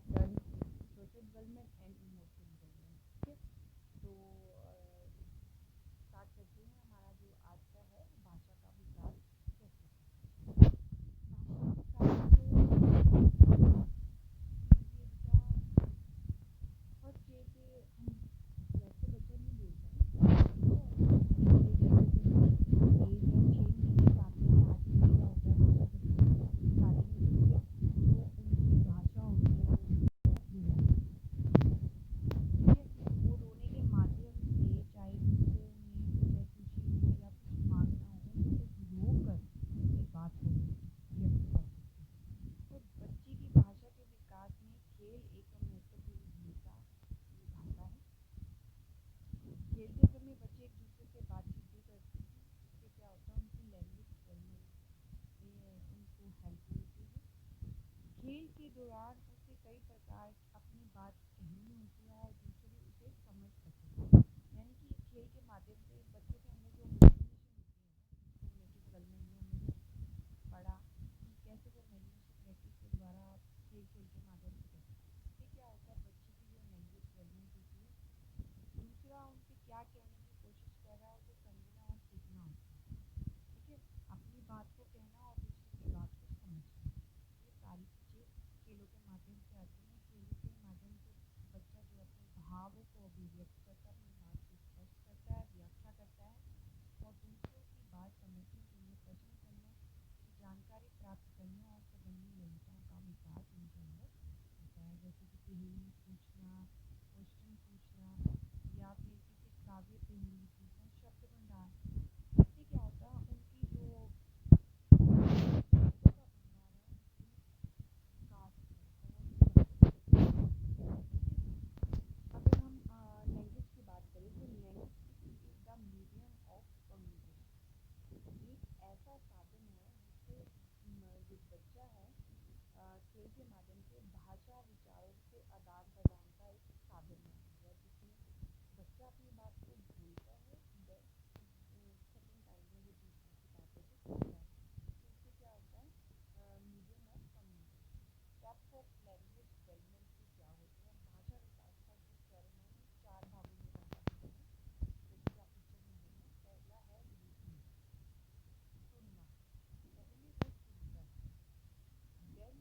Done social development and emotional development. ठीक है, तो स्टार्ट करते हैं। हमारा जो आज का है भाषा का विकास कैसे होता है। भाषा विकास कीजिए बेटा। फर्स्ट ये कि हम जैसे बच्चा नहीं बोलता है, ठीक है, जैसे जैसे एज और चेंज के साथ में आजकल क्या होता है, बच्चा जब स्टार्टिंग में होते हैं तो उनकी भाषा होती है वो रोना। ठीक है, वो रोने के माध्यम से चाहे दुख हो, उम्मीद हो, चाहे खुशी हो या कुछ मांगना हो, सिर्फ रो कर अपनी बात को व्यक्त कर सकते हैं। तो बच्चे की भाषा के विकास में खेल एक महत्वपूर्ण भूमिका निभाता है। खेलते समय बच्चे एक दूसरे से बातचीत भी करते हैं, इससे क्या होता है उनकी लैंग्वेज डेवलपमेंट में उनको हेल्प मिलती है। खेल के दौरान उसे कई प्रकार अपनी बात कहनी होती है और दूसरे उसे समझ सके, यानी कि खेल के माध्यम से बच्चे के अंदर जो इमेजिनेशन होती है ना, कॉग्निटिव डेवलपमेंट में हमने पढ़ा कि कैसे वो इमेजिनेशन प्रैक्टिस के द्वारा खेल खेल के माध्यम से करते हैं। इससे क्या होता है बच्चे की जो लैंग्वेज डेवलपमेंट होती है। दूसरा उनसे क्या कहने की कोशिश कर रहा है उसे समझना और सीखना होता है। ठीक है, अपनी बात को कहना और दूसरे की बात को समझना, ये सारी चीज़ें खेलों के माध्यम से आती हैं। खेलों के माध्यम से बच्चा जो अपने भावों को अभिव्यक्त करता है, अपनी बात को स्पष्ट करता है, व्याख्या करता है और दूसरों की बात समझने के लिए प्रश्न करने, जानकारी प्राप्त करने और संबंधी क्षमताओं का विकास उनके अंदर होता है। जैसे कि पहेली पूछना, क्वेश्चन पूछना या फिर किसी काव्य पहेली पूछना, शब्द भंडार। इससे क्या होता है उनकी जो शब्दों का भंडार है उसकी विकास होता है और अगर हम लैंग्वेज की बात करें तो language is the medium of communication. एक ऐसा साधन है जिससे जो बच्चा है खेल के माध्यम से भाषा विचारों के आदान प्रदान का एक साधन बन गया, जिसमें बच्चा अपनी बात को बोलता है, सेकेंड टाइम में वो दूसरे की बातों को सुनता है। तो इससे क्या होता है medium of communication. Steps of language development के क्या होते हैं, भाषा विकास का जो चरण है वो चार भागों में बांटा गया है, जैसे कि आप पिक्चर में देख रहे हैं। पहला है लिसनिंग, सुनना। पहले वो सुनता है, देन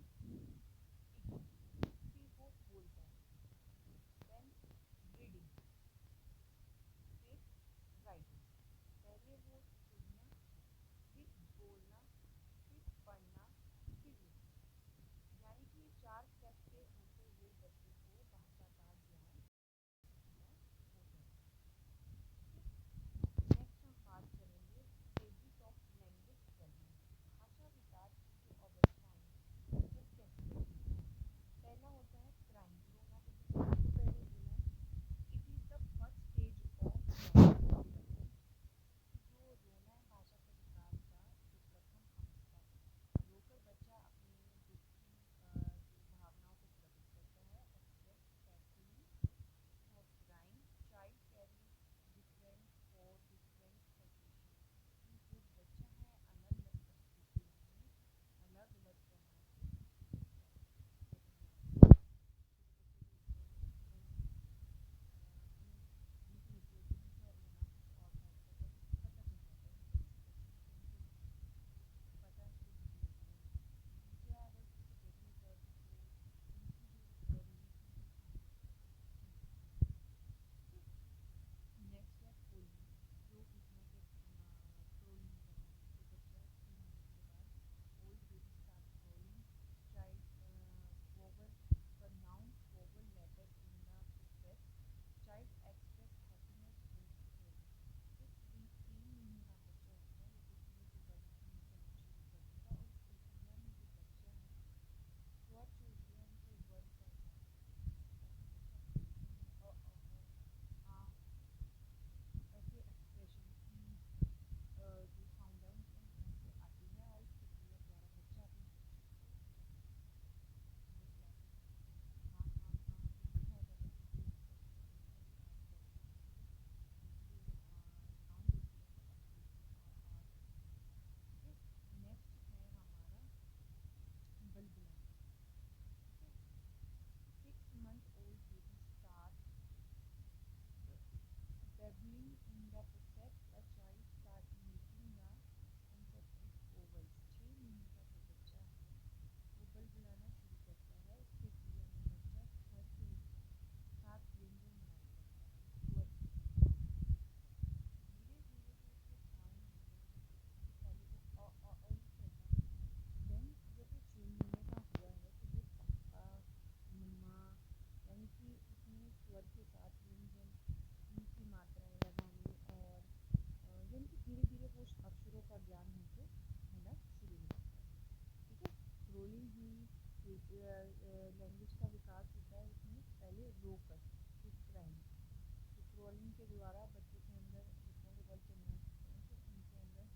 स्वॉलिंग के द्वारा बच्चे के अंदर जितने भी वर्ड चलना सीखते हैं तो उनके अंदर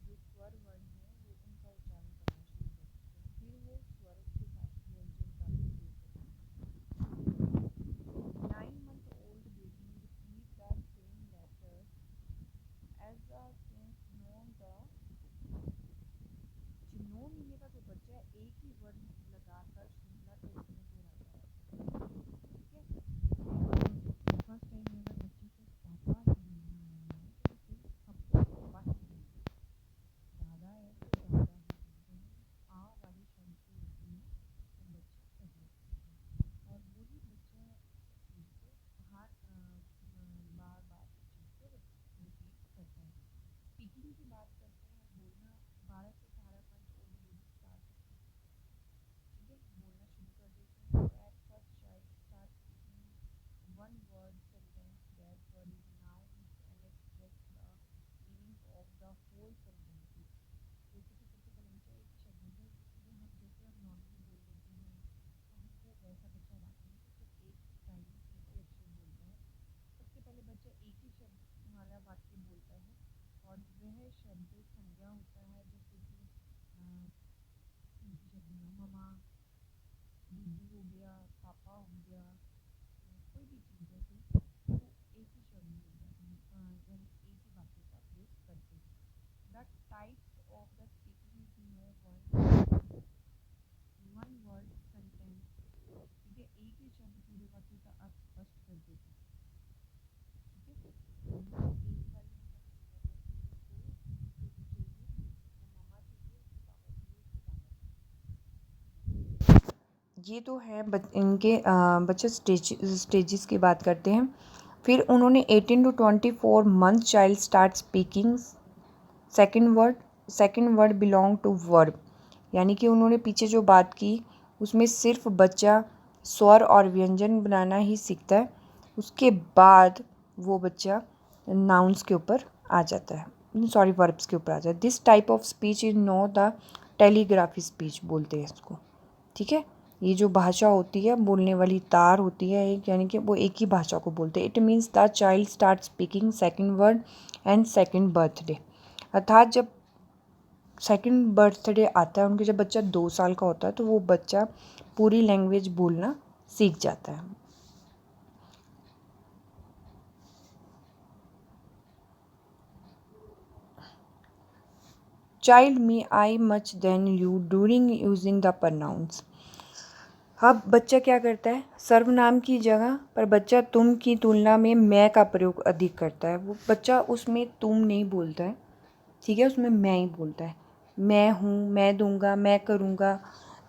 जो स्वर वर्ण है वो उनका उच्चारण करना शुरू कर देते हैं, फिर वो स्वर के साथ व्यंजन का भी प्रयोग करते हैं। 9 month old baby repeat the same letters as a since known the जिन्हों मिलेगा जो बच्चा एक ही वर्ण लगाकर श्रृंखला के रूप में दोहराता है, ठीक है। जैसे फर्स्ट टाइम में अगर बच्चे को पापा से बोलना है तो सिर्फ सबको पापा ही बोलते हैं, दादा है तो दादा ही बोलते हैं, आ वाले शब्द के रूप में वो बच्चा कह लेते हैं और वही बच्चा चीज़ को बार बार उस चीज़ को रिपीट करता है। स्पीकिंग की बात करते हैं, बोलना 12 से 18 मंथ ओल्ड बेबी स्टार्ट, ठीक है, बोलना शुरू कर देते हैं। तो at first child start speaking one word sentence, that word is noun and express the meaning of the whole sentences. जैसे कि सबसे पहले बच्चा एक ही शब्द बोलता है, जो हम जैसे हम नॉर्मली बोल लेते हैं तो हमको वैसा बच्चा बात नहीं, तो सिर्फ एक टाइम एक ही अक्षर बोलता है। सबसे पहले बच्चा एक ही शब्द वाला वाक्य बोलता है और वह शब्द संज्ञा होता है, जैसे कि एक शब्द में ममा, दीदी हो गया, पापा हो गया, कोई भी चीज़ है कोई, तो एक ही शब्द होता है, यानी एक ही वाक्य का प्रयोग करते हैं। The types of the speaking is no one word sentence, ठीक है, एक ही शब्द पूरे वाक्य का अर्थ स्पष्ट कर देता है, ठीक है। एक बार में बता दिया, जैसे उसको दीदी चाहिए, उसको मम्मा चाहिए, उसको पापा चाहिए, उसको दादा चाहिए। ये तो है इनके बच्चे स्टेजेस की बात करते हैं। फिर उन्होंने 18 to 24 month child start speaking second word belong to verb, यानी कि उन्होंने पीछे जो बात की उसमें सिर्फ बच्चा स्वर और व्यंजन बनाना ही सीखता है, उसके बाद वो बच्चा नाउन्स के ऊपर आ जाता है, सॉरी वर्ब्स के ऊपर आ जाता है। This type of speech is know the telegraphy speech बोलते हैं इसको, ठीक है। ये जो भाषा होती है, बोलने वाली तार होती है एक, यानी कि वो एक ही भाषा को बोलते हैं। It means the child start speaking second word and second birthday, अर्थात जब सेकेंड बर्थडे आता है उनके, जब बच्चा 2 साल का होता है तो वो बच्चा पूरी लैंग्वेज बोलना सीख जाता है। Child me I much then you during using the pronouns. अब बच्चा क्या करता है, सर्वनाम की जगह पर बच्चा तुम की तुलना में मैं का प्रयोग अधिक करता है। वो बच्चा उसमें तुम नहीं बोलता है, ठीक है, उसमें मैं ही बोलता है। मैं हूँ, मैं दूंगा, मैं करूँगा,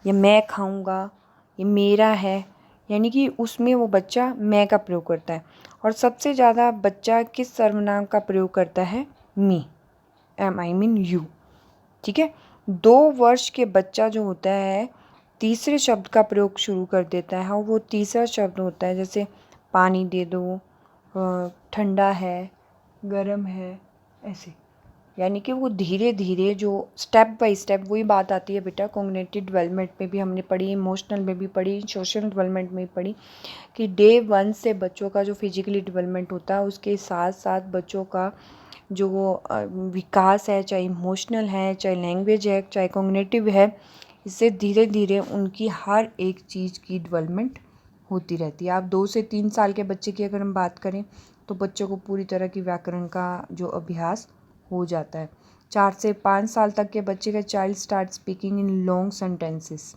या मैं खाऊँगा, ये मेरा है, यानी कि उसमें वो बच्चा मैं का प्रयोग करता है। और सबसे ज़्यादा बच्चा किस सर्वनाम का प्रयोग करता है, मी, आई मीन यू, ठीक है। 2 वर्ष के बच्चा जो होता है तीसरे शब्द का प्रयोग शुरू कर देता है, और वो तीसरा शब्द होता है जैसे पानी दे दो, ठंडा है, गर्म है, ऐसे, यानी कि वो धीरे धीरे जो स्टेप बाय स्टेप, वही बात आती है बेटा कॉग्निटिव डेवलपमेंट में भी हमने पढ़ी, इमोशनल में भी पढ़ी, सोशल डेवलपमेंट में भी पढ़ी, कि डे 1 से बच्चों का जो फिजिकली डेवलपमेंट होता है उसके साथ साथ बच्चों का जो विकास है, चाहे इमोशनल है, चाहे लैंग्वेज है, चाहे कॉग्निटिव है, इससे धीरे धीरे उनकी हर एक चीज़ की डेवलपमेंट होती रहती है। आप 2 से 3 साल के बच्चे की अगर हम बात करें तो बच्चों को पूरी तरह की व्याकरण का जो अभ्यास हो जाता है। 4 से 5 साल तक के बच्चे का child start speaking in long sentences,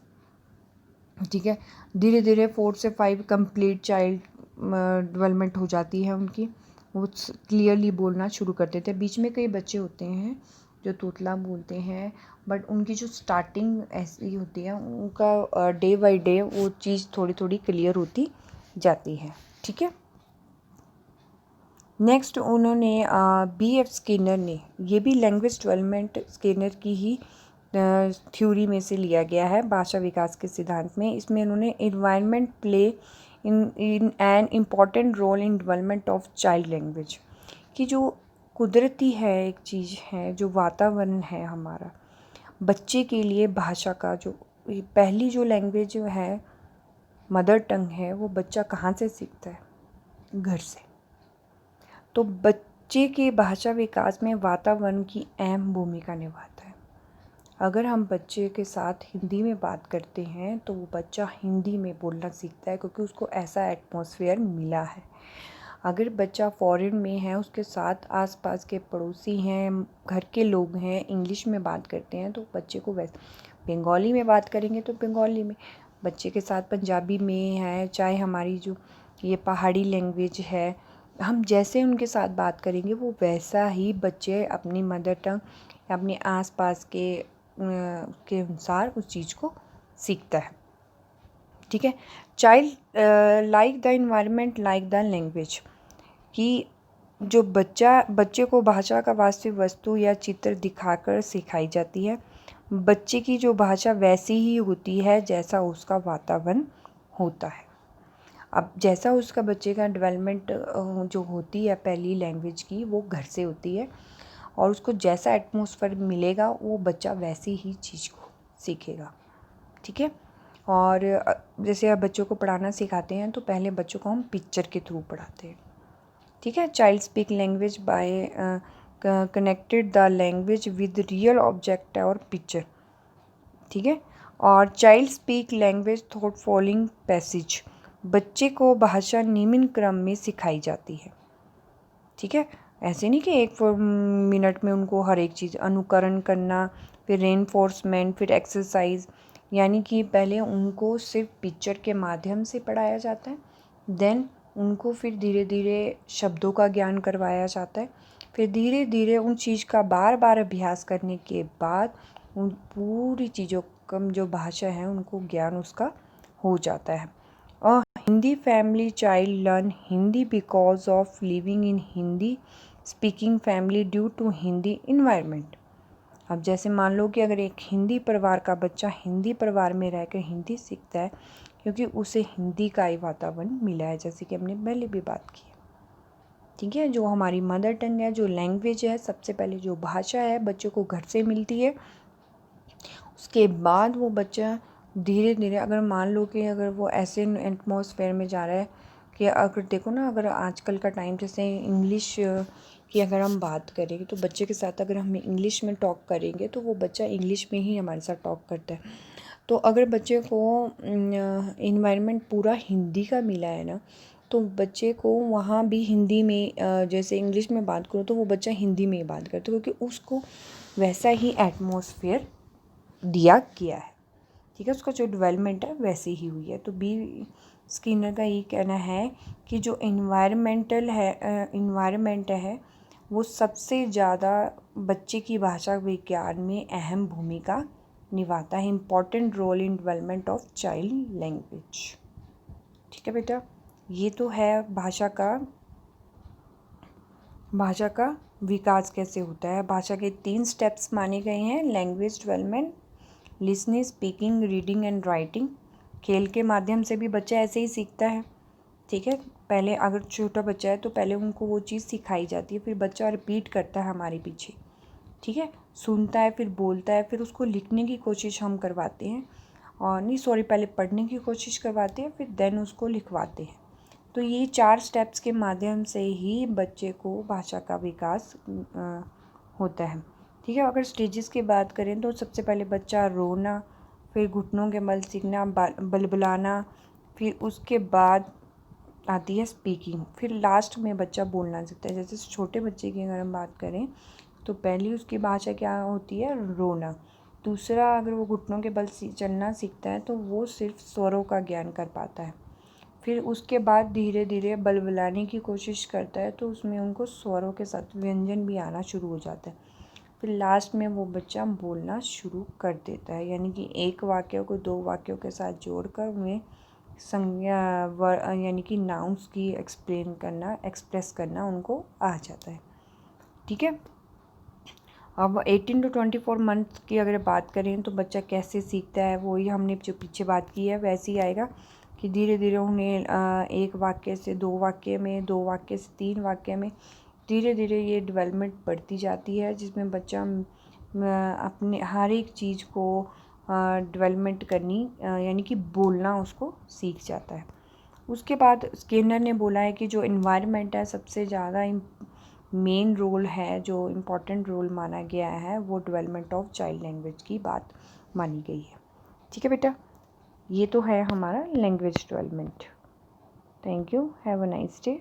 ठीक है। धीरे धीरे 4 से 5 कंप्लीट चाइल्ड डेवलपमेंट हो जाती है उनकी, वो क्लियरली बोलना शुरू कर देते हैं। बीच में कई बच्चे होते हैं जो तोतला बोलते हैं, बट उनकी जो स्टार्टिंग ऐसी होती है, उनका डे बाय डे वो चीज़ थोड़ी थोड़ी क्लियर होती जाती है, ठीक है। नेक्स्ट उन्होंने B.F. स्किनर ने, ये भी लैंग्वेज डेवलपमेंट स्किनर की ही थ्योरी में से लिया गया है, भाषा विकास के सिद्धांत में। इसमें उन्होंने environment play in an important role in development of child language, कि जो कुदरती है एक चीज़ है, जो वातावरण है हमारा, बच्चे के लिए भाषा का जो पहली जो लैंग्वेज है, मदर टंग है, वो बच्चा कहाँ से सीखता है, घर से। तो बच्चे के भाषा विकास में वातावरण की अहम भूमिका निभाता है। अगर हम बच्चे के साथ हिंदी में बात करते हैं तो वो बच्चा हिंदी में बोलना सीखता है, क्योंकि उसको ऐसा एटमॉस्फेयर मिला है। अगर बच्चा फॉरेन में है, उसके साथ आसपास के पड़ोसी हैं, घर के लोग हैं, इंग्लिश में बात करते हैं, तो बच्चे को वैसे बंगाली में बात करेंगे तो बंगाली में, बच्चे के साथ पंजाबी में है, चाहे हमारी जो ये पहाड़ी लैंग्वेज है, हम जैसे उनके साथ बात करेंगे वो वैसा ही बच्चे अपनी मदर टंग या अपने आसपास के अनुसार उस चीज़ को सीखता है। ठीक है। Child like the environment like the language, कि जो बच्चे को भाषा का वास्तविक वस्तु या चित्र दिखाकर सिखाई जाती है। बच्चे की जो भाषा वैसी ही होती है जैसा उसका वातावरण होता है। अब जैसा उसका बच्चे का डेवलपमेंट जो होती है पहली लैंग्वेज की, वो घर से होती है, और उसको जैसा एटमॉस्फेयर मिलेगा वो बच्चा वैसी ही चीज़ को सीखेगा। ठीक है। और जैसे आप बच्चों को पढ़ाना सिखाते हैं तो पहले बच्चों को हम पिक्चर के थ्रू पढ़ाते हैं। ठीक है। Child speak language by connected the language with real object और पिक्चर। ठीक है। और child speak language thought following passage, बच्चे को भाषा निम्न क्रम में सिखाई जाती है। ठीक है। ऐसे नहीं कि एक मिनट में उनको हर एक चीज़ अनुकरण करना, फिर रेनफोर्समेंट, फिर एक्सरसाइज, यानी कि पहले उनको सिर्फ पिक्चर के माध्यम से पढ़ाया जाता है, देन उनको फिर धीरे धीरे शब्दों का ज्ञान करवाया जाता है, फिर धीरे धीरे उन चीज़ का बार बार अभ्यास करने के बाद उन पूरी चीज़ों का जो भाषा है उनको ज्ञान उसका हो जाता है। और Hindi family child learn Hindi because of living in Hindi speaking family due to Hindi environment. अब जैसे मान लो कि अगर एक हिंदी परिवार का बच्चा हिंदी परिवार में रहकर हिंदी सीखता है, क्योंकि उसे हिंदी का ही वातावरण मिला है, जैसे कि हमने पहले भी बात की है। ठीक है। जो हमारी मदर टंग है, जो लैंग्वेज है, सबसे पहले जो भाषा है बच्चों को घर से मिलती है, उसके बाद वो बच्चा धीरे धीरे, अगर मान लो कि अगर वो ऐसे एटमॉस्फेयर में जा रहा है कि अगर देखो ना, अगर आजकल का टाइम जैसे इंग्लिश की अगर हम बात करें तो बच्चे के साथ अगर हम इंग्लिश में टॉक करेंगे तो वो बच्चा इंग्लिश में ही हमारे साथ टॉक करता है। तो अगर बच्चे को इन्वायरमेंट पूरा हिंदी का मिला है ना, तो बच्चे को वहाँ भी हिंदी में जैसे इंग्लिश में बात करो तो वो बच्चा हिंदी में ही बात करता है, क्योंकि उसको वैसा ही एटमॉस्फेयर दिया गया है। ठीक है। उसका जो डेवलपमेंट है वैसी ही हुई है। तो बी स्किनर का ये कहना है कि जो इन्वायरमेंट है वो सबसे ज़्यादा बच्चे की भाषा विज्ञान में अहम भूमिका निभाता है, important role in development of child language. ठीक है बेटा, ये तो है भाषा का विकास कैसे होता है। भाषा के 3 स्टेप्स माने गए हैं: language development, listening, speaking, reading and writing. खेल के माध्यम से भी बच्चा ऐसे ही सीखता है। ठीक है। पहले अगर छोटा बच्चा है तो पहले उनको वो चीज़ सिखाई जाती है, फिर बच्चा रिपीट करता है हमारे पीछे। ठीक है। सुनता है, फिर बोलता है, फिर उसको लिखने की कोशिश हम करवाते हैं, और नहीं सॉरी पहले पढ़ने की कोशिश करवाते हैं, फिर देन उसको लिखवाते हैं। तो ये 4 स्टेप्स के माध्यम से ही बच्चे को भाषा का विकास होता है। ठीक है। अगर स्टेजेस की बात करें तो सबसे पहले बच्चा रोना, फिर घुटनों के बल सीखना, बलबलाना, फिर उसके बाद आती है स्पीकिंग, फिर लास्ट में बच्चा बोलना सीखता है। जैसे छोटे बच्चे की अगर हम बात करें तो पहली उसकी भाषा क्या होती है? रोना। दूसरा, अगर वो घुटनों के बल चलना सीखता है तो वो सिर्फ स्वरों का ज्ञान कर पाता है। फिर उसके बाद धीरे धीरे बलबलाने की कोशिश करता है तो उसमें उनको स्वरों के साथ व्यंजन भी आना शुरू हो जाता है। फिर लास्ट में वो बच्चा बोलना शुरू कर देता है, यानी कि एक वाक्य को 2 वाक्यों के साथ जोड़कर उन्हें संज्ञा यानी कि नाउन्स की एक्सप्रेस करना उनको आ जाता है। ठीक है। अब 18 to 24 मंथ की अगर बात करें तो बच्चा कैसे सीखता है, वही हमने जो पीछे बात की है वैसे ही आएगा कि धीरे धीरे उन्हें 1 वाक्य से 2 वाक्य में, 2 वाक्य से 3 वाक्य में, धीरे धीरे ये डेवलपमेंट बढ़ती जाती है, जिसमें बच्चा अपने हर एक चीज़ को डेवलपमेंट करनी यानी कि बोलना उसको सीख जाता है। उसके बाद स्किनर ने बोला है कि जो इन्वायरमेंट है सबसे ज़्यादा मेन रोल है, जो इम्पोर्टेंट रोल माना गया है, वो डेवलपमेंट ऑफ चाइल्ड लैंग्वेज की बात मानी गई है। ठीक है बेटा, ये तो है हमारा language development. Thank you, have a nice day.